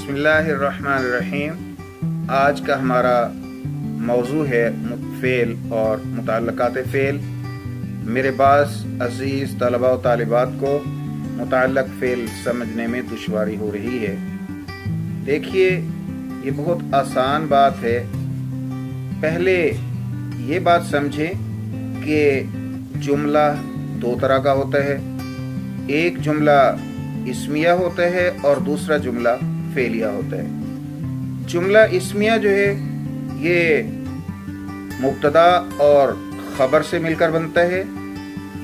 بسم اللہ الرحمن الرحیم۔ آج کا ہمارا موضوع ہے فعل اور متعلقات فعل۔ میرے بعض عزیز طلباء و طالبات کو متعلق فعل سمجھنے میں دشواری ہو رہی ہے۔ دیکھیے، یہ بہت آسان بات ہے۔ پہلے یہ بات سمجھیں کہ جملہ دو طرح کا ہوتا ہے۔ ایک جملہ اسمیہ ہوتا ہے اور دوسرا جملہ فعلیہ ہوتا ہے۔ جملہ اسمیہ جو ہے یہ مبتدا اور خبر سے مل کر بنتا ہے،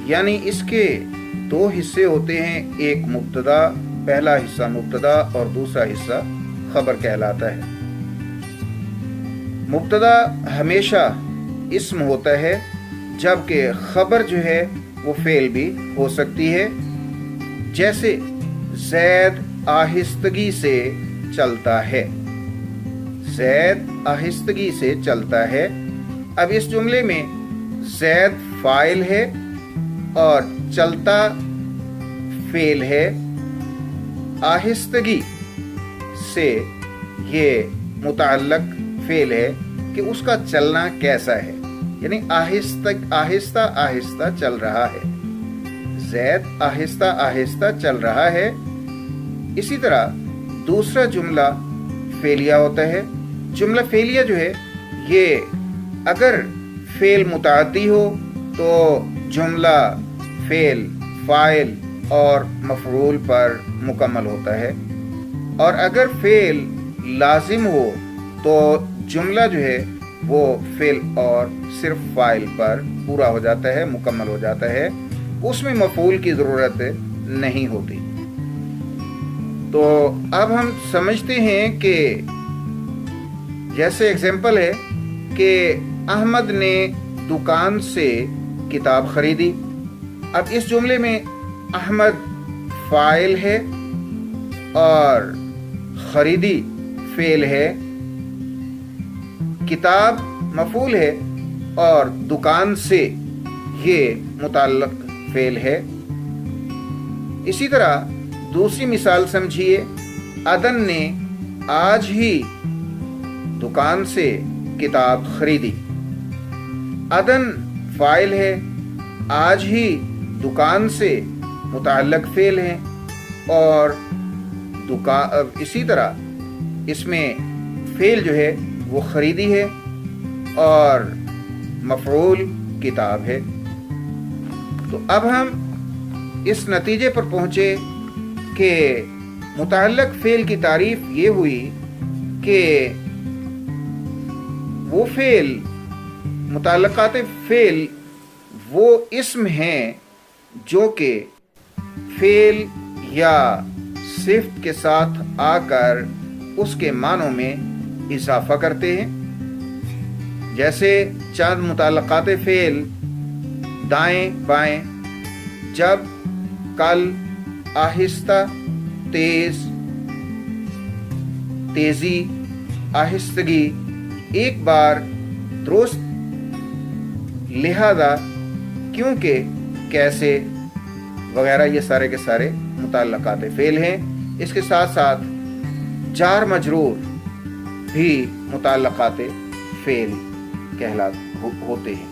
یعنی اس کے دو حصے ہوتے ہیں، ایک مبتدا، پہلا حصہ مبتدا اور دوسرا حصہ خبر کہلاتا ہے۔ مبتدا ہمیشہ اسم ہوتا ہے، جبکہ خبر جو ہے وہ فعل بھی ہو سکتی ہے، جیسے زید آہستگی سے چلتا ہے۔ زید آہستگی سے چلتا ہے۔ اب اس جملے میں زید فاعل ہے اور چلتا فعل ہے۔ آہستگی سے یہ متعلق فعل ہے کہ اس کا چلنا کیسا ہے، یعنی آہستہ آہستہ چل رہا ہے۔ زید آہستہ آہستہ چل رہا ہے۔ اسی طرح دوسرا جملہ فعلیہ ہوتا ہے۔ جملہ فعلیہ جو ہے یہ اگر فعل متعدی ہو تو جملہ فعل، فاعل اور مفعول پر مکمل ہوتا ہے، اور اگر فعل لازم ہو تو جملہ جو ہے وہ فعل اور صرف فاعل پر پورا ہو جاتا ہے، مکمل ہو جاتا ہے، اس میں مفعول کی ضرورت نہیں ہوتی۔ تو اب ہم سمجھتے ہیں کہ جیسے اگزامپل ہے کہ احمد نے دکان سے کتاب خریدی۔ اب اس جملے میں احمد فاعل ہے اور خریدی فعل ہے، کتاب مفعول ہے اور دکان سے یہ متعلق فعل ہے۔ اسی طرح دوسری مثال سمجھیے، عدن نے آج ہی دکان سے کتاب خریدی۔ عدن فاعل ہے، آج ہی دکان سے متعلق فعل ہے، اور اسی طرح اس میں فعل جو ہے وہ خریدی ہے اور مفعول کتاب ہے۔ تو اب ہم اس نتیجے پر پہنچے کہ متعلق فعل کی تعریف یہ ہوئی کہ وہ فعل، متعلقات فعل وہ اسم ہیں جو کہ فعل یا صفت کے ساتھ آ کر اس کے معنوں میں اضافہ کرتے ہیں۔ جیسے چند متعلقات فعل: دائیں بائیں، جب، کل، آہستہ، تیز، تیزی، آہستگی، ایک بار، درست، لہذا، کیونکہ، کیسے وغیرہ، یہ سارے کے سارے متعلقات فعل ہیں۔ اس کے ساتھ ساتھ جار مجرور بھی متعلقات فعل ہوتے ہیں۔